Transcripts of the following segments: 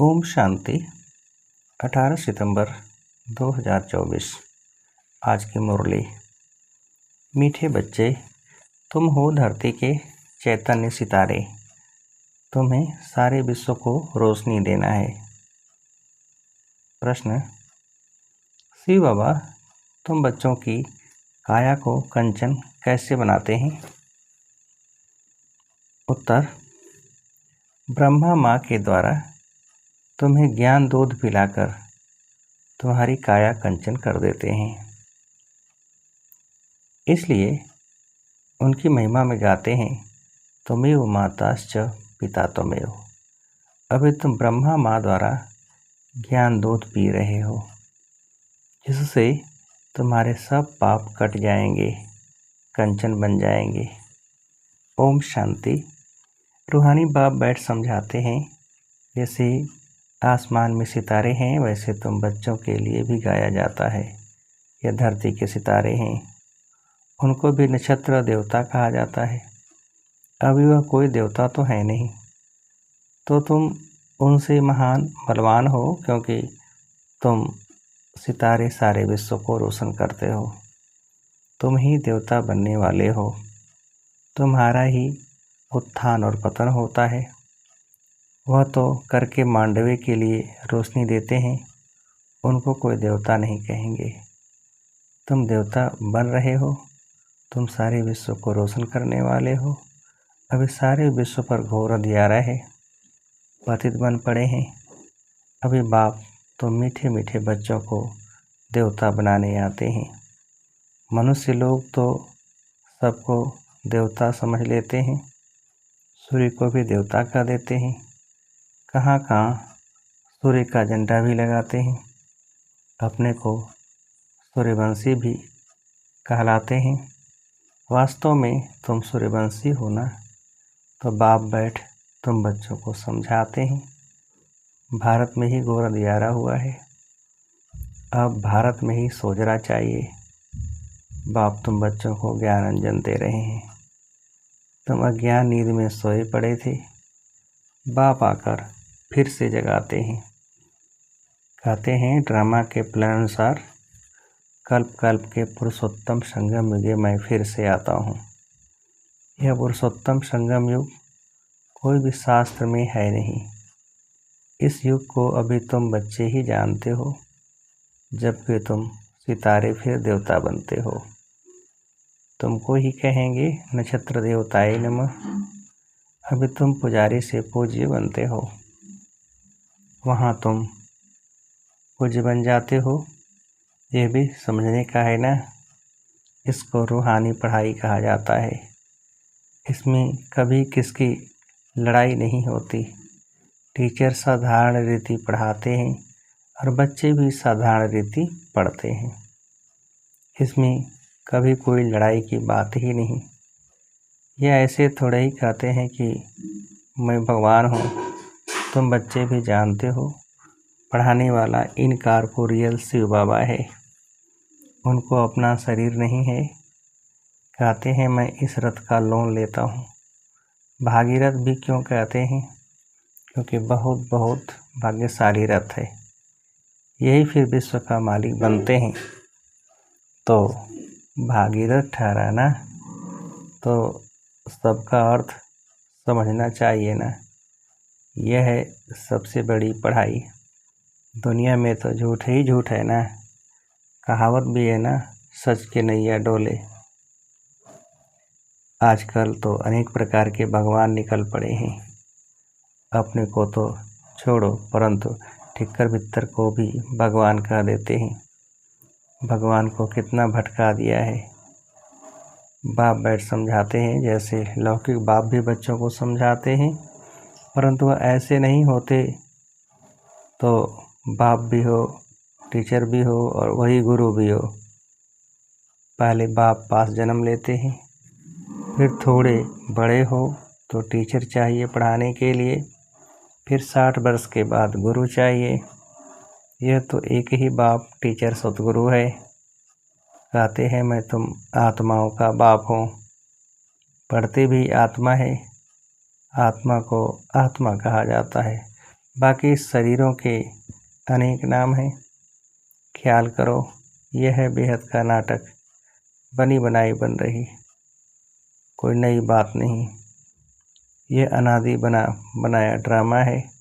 ओम शांति। 18 सितंबर 2024। आज की मुरली। मीठे बच्चे, तुम हो धरती के चैतन्य सितारे। तुम्हें सारे विश्व को रोशनी देना है। प्रश्न। शिव बाबा, तुम बच्चों की काया को कंचन कैसे बनाते हैं? उत्तर। ब्रह्मा माँ के द्वारा तुम्हें ज्ञान दूध पिलाकर तुम्हारी काया कंचन कर देते हैं। इसलिए उनकी महिमा में गाते हैं, त्वमेव माताश्च पिता त्वमेव। अभी तुम ब्रह्मा माँ द्वारा ज्ञान दूध पी रहे हो, जिससे तुम्हारे सब पाप कट जाएंगे, कंचन बन जाएंगे। ओम शांति। रूहानी बाप बैठ समझाते हैं, जैसे आसमान में सितारे हैं वैसे तुम बच्चों के लिए भी गाया जाता है। यह धरती के सितारे हैं, उनको भी नक्षत्र देवता कहा जाता है। अभी वह कोई देवता तो है नहीं, तो तुम उनसे महान बलवान हो, क्योंकि तुम सितारे सारे विश्व को रोशन करते हो। तुम ही देवता बनने वाले हो। तुम्हारा ही उत्थान और पतन होता है। वह तो करके मांडवे के लिए रोशनी देते हैं, उनको कोई देवता नहीं कहेंगे। तुम देवता बन रहे हो, तुम सारे विश्व को रोशन करने वाले हो। अभी सारे विश्व पर घोर अंधियारा है, पतित बन पड़े हैं। अभी बाप तो मीठे मीठे बच्चों को देवता बनाने आते हैं। मनुष्य लोग तो सबको देवता समझ लेते हैं, सूर्य को भी देवता कह देते हैं। कहाँ कहाँ सूर्य का झंडा भी लगाते हैं। अपने को सूर्यवंशी भी कहलाते हैं। वास्तव में तुम सूर्यवंशी हो ना, तो बाप बैठ तुम बच्चों को समझाते हैं। भारत में ही घोर अंधियारा हुआ है, अब भारत में ही सोचना चाहिए। बाप तुम बच्चों को ज्ञान अंजन दे रहे हैं। तुम अज्ञान नींद में सोए पड़े थे, बाप आकर फिर से जगाते हैं। कहते हैं ड्रामा के प्लान अनुसार कल्प कल्प के पुरुषोत्तम संगम युग मैं फिर से आता हूँ। यह पुरुषोत्तम संगम युग कोई भी शास्त्र में है नहीं। इस युग को अभी तुम बच्चे ही जानते हो, जबकि तुम सितारे फिर देवता बनते हो। तुमको ही कहेंगे नक्षत्र देवताए नमः। अभी तुम पुजारी से पूज्य बनते हो, वहाँ तुम पूज्य बन जाते हो। यह भी समझने का है ना। इसको रूहानी पढ़ाई कहा जाता है। इसमें कभी किसकी लड़ाई नहीं होती। टीचर साधारण रीति पढ़ाते हैं और बच्चे भी साधारण रीति पढ़ते हैं। इसमें कभी कोई लड़ाई की बात ही नहीं। यह ऐसे थोड़े ही कहते हैं कि मैं भगवान हूँ। तुम बच्चे भी जानते हो, पढ़ाने वाला इन कॉर्पोरियल शिव बाबा है, उनको अपना शरीर नहीं है। कहते हैं मैं इस रथ का लोन लेता हूँ। भागीरथ भी क्यों कहते हैं? क्योंकि बहुत बहुत भाग्यशाली रथ है, यही फिर विश्व का मालिक बनते हैं। तो भागीरथ ठहराना तो सबका अर्थ समझना चाहिए ना। यह है सबसे बड़ी पढ़ाई। दुनिया में तो झूठ ही झूठ है ना। कहावत भी है ना, सच के नैया डोले। आजकल तो अनेक प्रकार के भगवान निकल पड़े हैं। अपने को तो छोड़ो, परंतु ठिक्कर भित्तर को भी भगवान कह देते हैं। भगवान को कितना भटका दिया है। बाप बैठ समझाते हैं, जैसे लौकिक बाप भी बच्चों को समझाते हैं, परंतु वह ऐसे नहीं होते। तो बाप भी हो, टीचर भी हो और वही गुरु भी हो। पहले बाप पास जन्म लेते हैं, फिर थोड़े बड़े हो तो टीचर चाहिए पढ़ाने के लिए, फिर 60 वर्ष के बाद गुरु चाहिए। यह तो एक ही बाप टीचर सतगुरु है। कहते हैं मैं तुम आत्माओं का बाप हूँ। पढ़ते भी आत्मा है, आत्मा को आत्मा कहा जाता है, बाकी शरीरों के अनेक नाम हैं। ख्याल करो, यह है बेहद का नाटक, बनी बनाई बन रही, कोई नई बात नहीं। यह अनादि बनाया ड्रामा है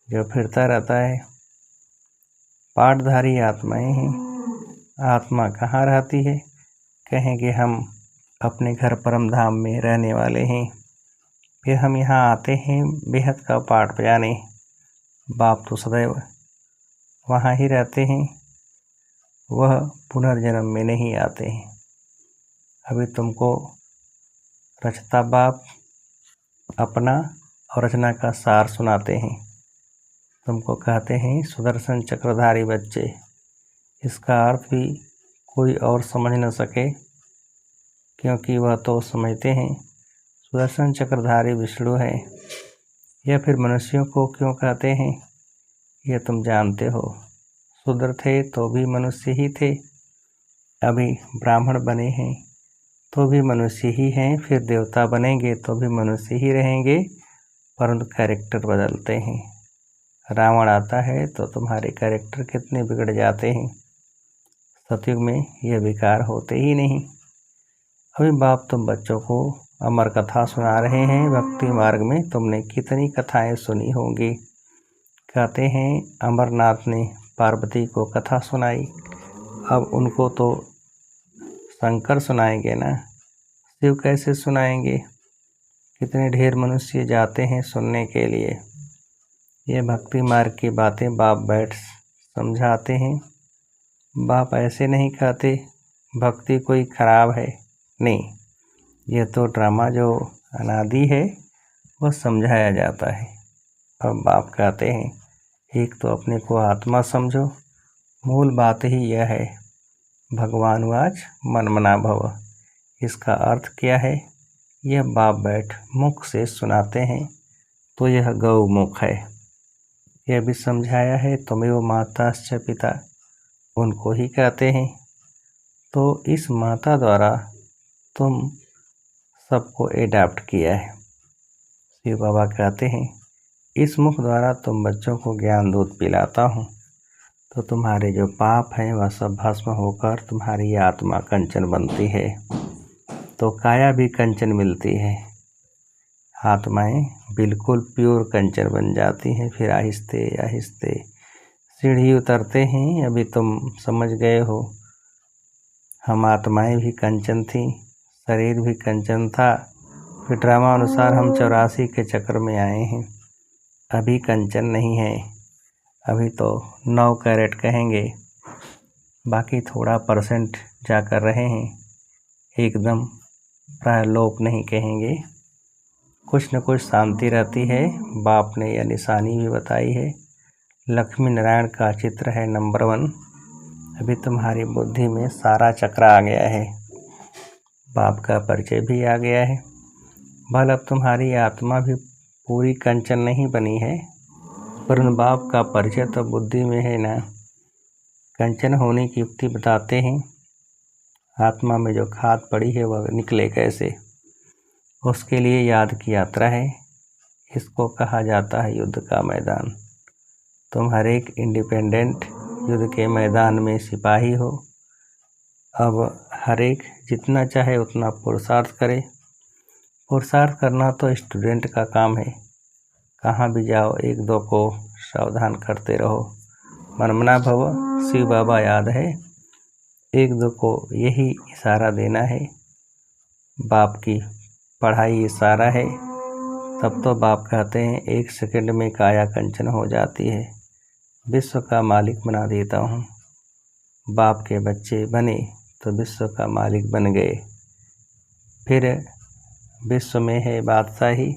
जो फिरता रहता है। पाठधारी आत्माएं हैं। आत्मा कहाँ रहती है? कहेंगे हम अपने घर परम धाम में रहने वाले हैं। फिर हम यहाँ आते हैं बेहद का पाठ बजाने। बाप तो सदैव वहाँ ही रहते हैं, वह पुनर्जन्म में नहीं आते हैं। अभी तुमको रचता बाप अपना और रचना का सार सुनाते हैं। तुमको कहते हैं सुदर्शन चक्रधारी बच्चे। इसका अर्थ भी कोई और समझ न सके, क्योंकि वह तो समझते हैं सुदर्शन चक्रधारी विष्णु है। या फिर मनुष्यों को क्यों कहते हैं, यह तुम जानते हो। शूद्र थे तो भी मनुष्य ही थे, अभी ब्राह्मण बने हैं तो भी मनुष्य ही हैं, फिर देवता बनेंगे तो भी मनुष्य ही रहेंगे, परंतु कैरेक्टर बदलते हैं। रावण आता है तो तुम्हारे कैरेक्टर कितने बिगड़ जाते हैं। सतयुग में यह विकार होते ही नहीं। अभी बाप तुम बच्चों को अमर कथा सुना रहे हैं। भक्ति मार्ग में तुमने कितनी कथाएं सुनी होंगी। कहते हैं अमरनाथ ने पार्वती को कथा सुनाई, अब उनको तो शंकर सुनाएंगे ना, शिव कैसे सुनाएंगे। कितने ढेर मनुष्य जाते हैं सुनने के लिए। ये भक्ति मार्ग की बातें बाप बैठ समझाते हैं। बाप ऐसे नहीं कहते भक्ति कोई खराब है, नहीं, यह तो ड्रामा जो अनादि है वह समझाया जाता है। अब बाप कहते हैं एक तो अपने को आत्मा समझो, मूल बात ही यह है। भगवान वाच मन मना भव, इसका अर्थ क्या है यह बाप बैठ मुख से सुनाते हैं, तो यह गौमुख है। यह भी समझाया है त्वमेव माताश्च पिता, उनको ही कहते हैं। तो इस माता द्वारा तुम सबको एडाप्ट किया है। शिव बाबा कहते हैं इस मुख द्वारा तुम बच्चों को ज्ञान दूध पिलाता हूँ, तो तुम्हारे जो पाप हैं वह सब भस्म होकर तुम्हारी आत्मा कंचन बनती है, तो काया भी कंचन मिलती है। आत्माएं बिल्कुल प्योर कंचन बन जाती हैं। फिर आहिस्ते आहिस्ते सीढ़ी उतरते हैं। अभी तुम समझ गए हो हम आत्माएं भी कंचन थी, शरीर भी कंचन था। फिर ड्रामा अनुसार हम 84 के चक्र में आए हैं। अभी कंचन नहीं है, अभी तो 9 कैरेट कहेंगे, बाकी थोड़ा परसेंट जाकर रहे हैं। एकदम प्राय लोप नहीं कहेंगे, कुछ न कुछ शांति रहती है। बाप ने यह निशानी भी बताई है। लक्ष्मी नारायण का चित्र है नंबर 1। अभी तुम्हारी बुद्धि में सारा चक्र आ गया है, बाप का परिचय भी आ गया है। भले अब तुम्हारी आत्मा भी पूरी कंचन नहीं बनी है, परंतु बाप का परिचय तो बुद्धि में है ना। कंचन होने की युक्ति बताते हैं। आत्मा में जो खाद पड़ी है वह निकले कैसे, उसके लिए याद की यात्रा है। इसको कहा जाता है युद्ध का मैदान। तुम हर एक इंडिपेंडेंट युद्ध के मैदान में सिपाही हो। अब हर एक जितना चाहे उतना पुरुषार्थ करे। पुरुषार्थ करना तो स्टूडेंट का काम है। कहाँ भी जाओ एक दो को सावधान करते रहो। मनमना भव, शिव बाबा याद है, एक दो को यही इशारा देना है। बाप की पढ़ाई इशारा है। तब तो बाप कहते हैं 1 सेकंड में काया कंचन हो जाती है। विश्व का मालिक बना देता हूँ। बाप के बच्चे बने तो विश्व का मालिक बन गए। फिर विश्व में है बादशाही,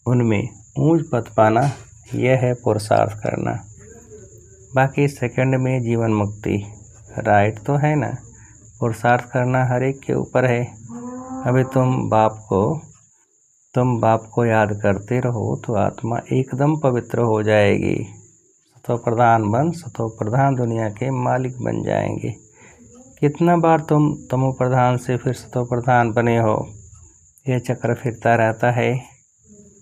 उनमें ऊंच पद पाना, यह है पुरुषार्थ करना। बाकी सेकंड में जीवन मुक्ति, राइट तो है ना। पुरुषार्थ करना हर एक के ऊपर है। अभी तुम बाप को याद करते रहो तो आत्मा एकदम पवित्र हो जाएगी। सतो प्रधान बन, सतो प्रधान दुनिया के मालिक बन जाएंगे। कितना बार तुम तमो प्रधान से फिर सतो प्रधान बने हो। यह चक्र फिरता रहता है,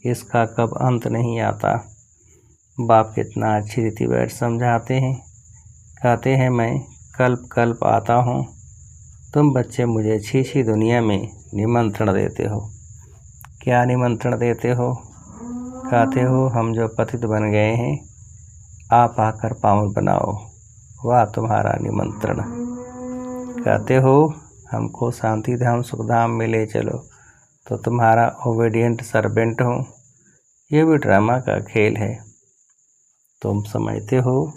इसका कब अंत नहीं आता। बाप कितना अच्छी रीति बैठ समझाते हैं। कहते हैं मैं कल्प कल्प आता हूँ, तुम बच्चे मुझे छी दुनिया में निमंत्रण देते हो। क्या निमंत्रण देते हो? कहते हो हम जो पतित बन गए हैं, आप आकर पावन बनाओ। वाह तुम्हारा निमंत्रण। कहते हो हमको शांति धाम सुखधाम में ले चलो, तो तुम्हारा ओबीडियंट सर्वेंट हूँ। ये भी ड्रामा का खेल है। तुम समझते हो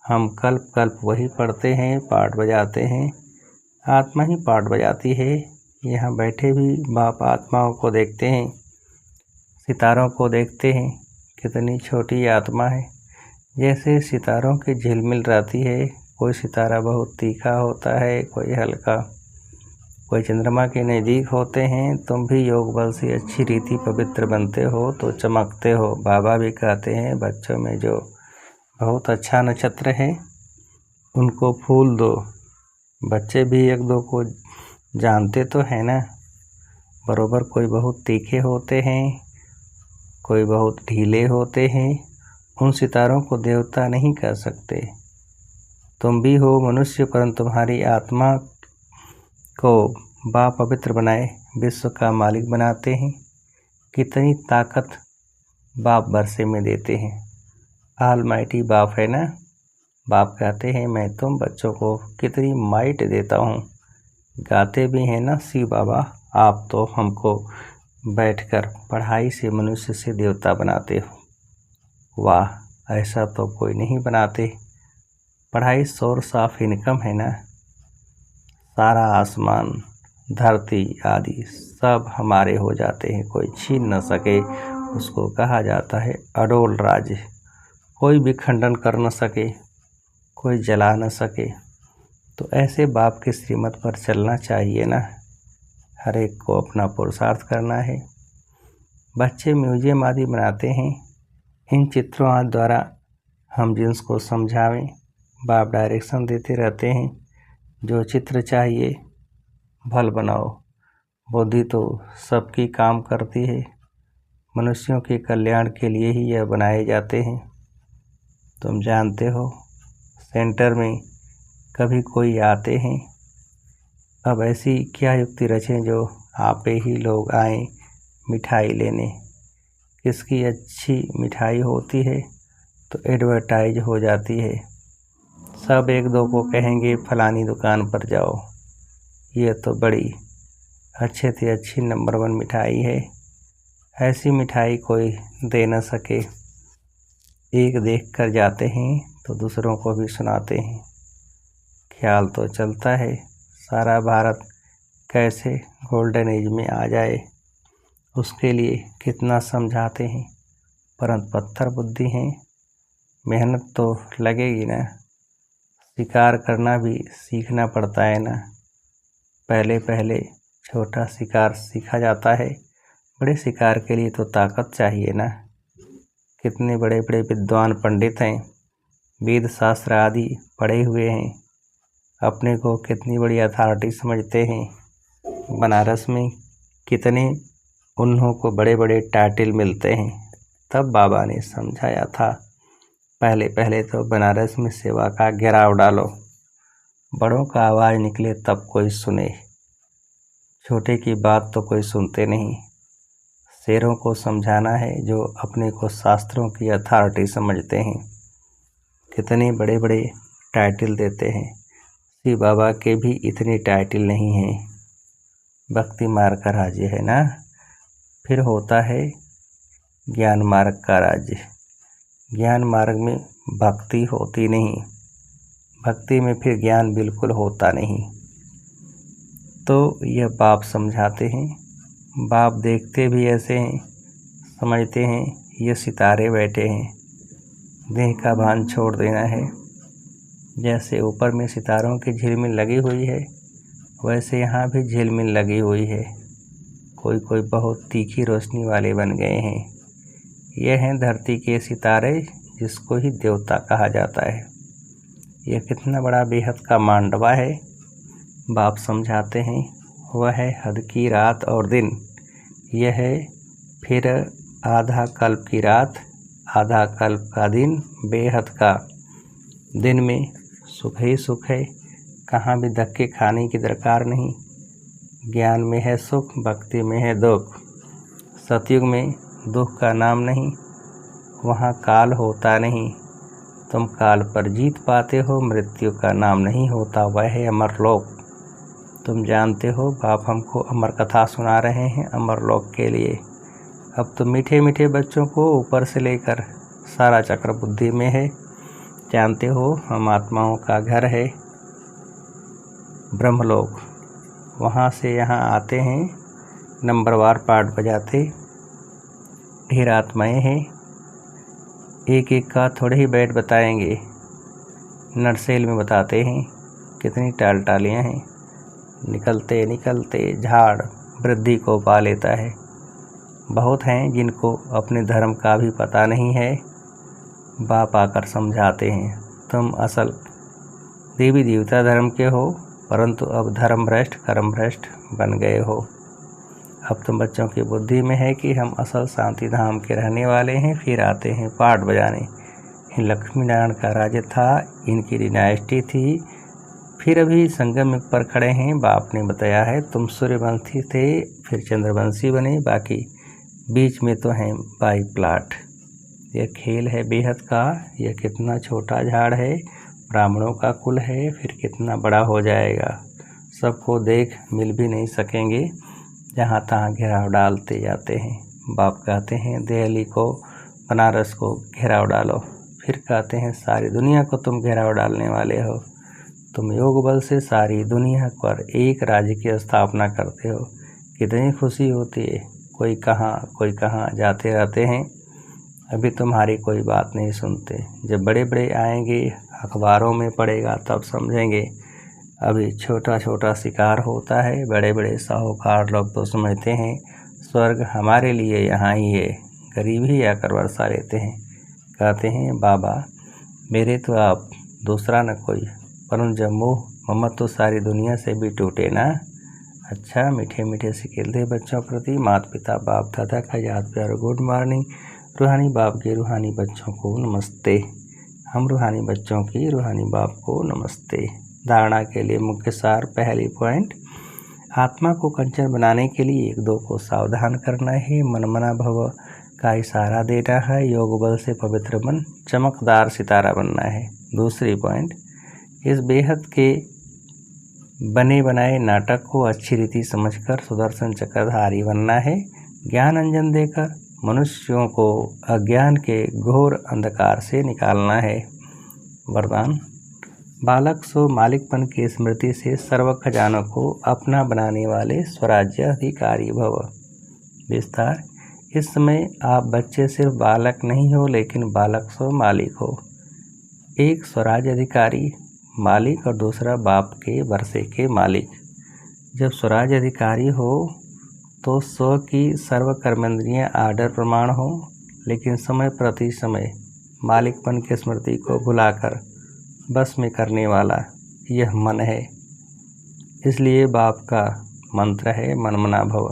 हम कल्प कल्प वही पढ़ते हैं, पाठ बजाते हैं, आत्मा ही पाठ बजाती है। यहाँ बैठे भी बाप आत्माओं को देखते हैं, सितारों को देखते हैं, कितनी छोटी आत्मा है। जैसे सितारों की झिलमिल रहती है, कोई सितारा बहुत तीखा होता है, कोई हल्का, कोई चंद्रमा के नज़दीक होते हैं। तुम भी योग बल से अच्छी रीति पवित्र बनते हो तो चमकते हो। बाबा भी कहते हैं बच्चों में जो बहुत अच्छा नक्षत्र है उनको फूल दो। बच्चे भी एक दो को जानते तो है ना। बरोबर कोई बहुत तीखे होते हैं, कोई बहुत ढीले होते हैं। उन सितारों को देवता नहीं कह सकते। तुम भी हो मनुष्य, परंतु तुम्हारी आत्मा को बाप पवित्र बनाए विश्व का मालिक बनाते हैं। कितनी ताकत बाप बरसे में देते हैं। ऑलमाइटी बाप है ना। बाप कहते हैं मैं तुम बच्चों को कितनी माइट देता हूँ। गाते भी हैं ना शिव बाबा, आप तो हमको बैठकर पढ़ाई से मनुष्य से देवता बनाते हो। वाह, ऐसा तो कोई नहीं बनाते। पढ़ाई सोर्स ऑफ इनकम है ना। सारा आसमान, धरती आदि सब हमारे हो जाते हैं, कोई छीन न सके। उसको कहा जाता है अडोल राज्य। कोई भी खंडन कर न सके, कोई जला न सके। तो ऐसे बाप के श्रीमत पर चलना चाहिए ना। हर एक को अपना पुरुषार्थ करना है। बच्चे म्यूजियम आदि बनाते हैं। इन चित्रों आदि द्वारा हम जिसको समझावें, बाप डायरेक्शन देते रहते हैं। जो चित्र चाहिए भल बनाओ। बुद्धि तो सबकी काम करती है, मनुष्यों के कल्याण के लिए ही यह बनाए जाते हैं। तुम जानते हो सेंटर में कभी कोई आते हैं, अब ऐसी क्या युक्ति रचें जो आपे ही लोग आएं मिठाई लेने। किसकी अच्छी मिठाई होती है तो एडवर्टाइज हो जाती है। सब एक दो को कहेंगे फलानी दुकान पर जाओ, ये तो बड़ी अच्छे से अच्छी नंबर 1 मिठाई है। ऐसी मिठाई कोई दे न सके। एक देख कर जाते हैं तो दूसरों को भी सुनाते हैं। ख्याल तो चलता है सारा भारत कैसे गोल्डन एज में आ जाए, उसके लिए कितना समझाते हैं, परंतु पत्थर बुद्धि हैं। मेहनत तो लगेगी ना। शिकार करना भी सीखना पड़ता है ना। पहले पहले छोटा शिकार सीखा जाता है, बड़े शिकार के लिए तो ताकत चाहिए ना। कितने बड़े बड़े विद्वान पंडित हैं, वेद शास्त्र आदि पढ़े हुए हैं, अपने को कितनी बड़ी अथॉरिटी समझते हैं। बनारस में कितने उन्हों को बड़े बड़े टाइटल मिलते हैं। तब बाबा ने समझाया था पहले पहले तो बनारस में सेवा का घेराव डालो, बड़ों का आवाज़ निकले तब कोई सुने, छोटे की बात तो कोई सुनते नहीं। शेरों को समझाना है जो अपने को शास्त्रों की अथॉरिटी समझते हैं। कितने बड़े बड़े टाइटल देते हैं। शिव बाबा के भी इतनी टाइटल नहीं हैं। भक्ति मार्ग का राज्य है ना। फिर होता है ज्ञान मार्ग का राज्य। ज्ञान मार्ग में भक्ति होती नहीं, भक्ति में फिर ज्ञान बिल्कुल होता नहीं। तो यह बाप समझाते हैं। बाप देखते भी ऐसे हैं, समझते हैं ये सितारे बैठे हैं, देह का भान छोड़ देना है। जैसे ऊपर में सितारों की झिलमिल लगी हुई है, वैसे यहाँ भी झिलमिल लगी हुई है। कोई कोई बहुत तीखी रोशनी वाले बन गए हैं। यह हैं धरती के सितारे, जिसको ही देवता कहा जाता है। यह कितना बड़ा बेहद का मांडवा है। बाप समझाते हैं वह है हद की रात और दिन। यह है फिर आधा कल्प की रात, आधा कल्प का दिन बेहद का। दिन में सुख ही सुख है, कहाँ भी धक्के खाने की दरकार नहीं। ज्ञान में है सुख, भक्ति में है दुख। सतयुग में दुख का नाम नहीं, वहाँ काल होता नहीं। तुम काल पर जीत पाते हो, मृत्यु का नाम नहीं होता, वह है अमरलोक। तुम जानते हो बाप हमको अमर कथा सुना रहे हैं अमरलोक के लिए। अब तो मीठे मीठे बच्चों को ऊपर से लेकर सारा चक्र बुद्धि में है। जानते हो हम आत्माओं का घर है ब्रह्मलोक। वहाँ से यहाँ आते हैं, नंबरवार पाठ बजाते। ढेर आत्माएँ हैं, एक एक का थोड़े ही बैठ बताएंगे। नरसेल में बताते हैं कितनी टालियाँ हैं। निकलते निकलते झाड़ वृद्धि को पा लेता है। बहुत हैं जिनको अपने धर्म का भी पता नहीं है। बाप आकर समझाते हैं तुम असल देवी देवता धर्म के हो, परंतु अब धर्म भ्रष्ट कर्म भ्रष्ट बन गए हो। अब तुम बच्चों की बुद्धि में है कि हम असल शांति धाम के रहने वाले हैं। फिर आते हैं पाठ बजाने। लक्ष्मी नारायण का राज्य था, इनकी डिनाइस्टी थी। फिर अभी संगम युग पर खड़े हैं। बाप ने बताया है तुम सूर्यवंशी थे, फिर चंद्रवंशी बने, बाकी बीच में तो हैं बाई प्लाट। यह खेल है बेहद का। यह कितना छोटा झाड़ है, ब्राह्मणों का कुल है, फिर कितना बड़ा हो जाएगा। सबको देख मिल भी नहीं सकेंगे, जहाँ तहाँ घेराव डालते जाते हैं। बाप कहते हैं दिल्ली को बनारस को घेराव डालो, फिर कहते हैं सारी दुनिया को तुम घेराव डालने वाले हो। तुम योग बल से सारी दुनिया पर एक राज्य की स्थापना करते हो। कितनी खुशी होती है। कोई कहाँ जाते रहते हैं, अभी तुम्हारी कोई बात नहीं सुनते। जब बड़े बड़े आएंगे, अखबारों में पड़ेगा, तब समझेंगे। अभी छोटा छोटा शिकार होता है। बड़े बड़े साहूकार लोग तो समझते हैं स्वर्ग हमारे लिए यहाँ ही है। गरीब ही आकर वर्षा लेते हैं, कहते हैं बाबा मेरे तो आप दूसरा न कोई, परंतु जब मोह ममत तो सारी दुनिया से भी टूटे ना। अच्छा, मीठे मीठे सिकेल दे बच्चों प्रति माता पिता बाप दादा का याद प्यार गुड मॉर्निंग। रूहानी बाप के रूहानी बच्चों को नमस्ते। हम रूहानी बच्चों की रूहानी बाप को नमस्ते। धारणा के लिए मुख्य सार। पहली पॉइंट, आत्मा को कंचन बनाने के लिए एक दो को सावधान करना है। मनमना भव का इशारा देना है। योग बल से पवित्र बन चमकदार सितारा बनना है। दूसरी पॉइंट, इस बेहद के बने बनाए नाटक को अच्छी रीति समझकर सुदर्शन चक्रधारी बनना है। ज्ञान अंजन देकर मनुष्यों को अज्ञान के घोर अंधकार से निकालना है। वरदान, बालक सो मालिकपन की स्मृति से सर्व खजानों को अपना बनाने वाले स्वराज्य अधिकारी भव। विस्तार, इस समय आप बच्चे सिर्फ बालक नहीं हो, लेकिन बालक सो मालिक हो। एक स्वराज्य अधिकारी मालिक और दूसरा बाप के वर्षे के मालिक। जब स्वराज अधिकारी हो तो स्व की सर्व कर्मेंद्रियाँ आर्डर प्रमाण हो, लेकिन समय प्रति समय मालिकपन की स्मृति को भुलाकर बस में करने वाला यह मन है। इसलिए बाप का मंत्र है मनमना भव।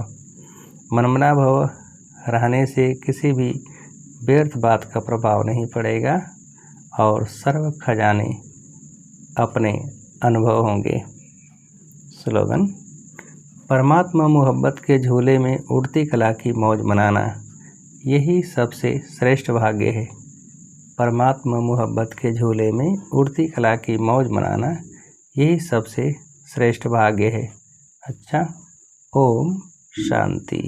मनमना भव रहने से किसी भी व्यर्थ बात का प्रभाव नहीं पड़ेगा और सर्व खजाने अपने अनुभव होंगे। स्लोगन, परमात्मा मोहब्बत के झूले में उड़ती कला की मौज मनाना यही सबसे श्रेष्ठ भाग्य है। परमात्मा मोहब्बत के झूले में उड़ती कला की मौज मनाना यही सबसे श्रेष्ठ भाग्य है। अच्छा, ओम शांति।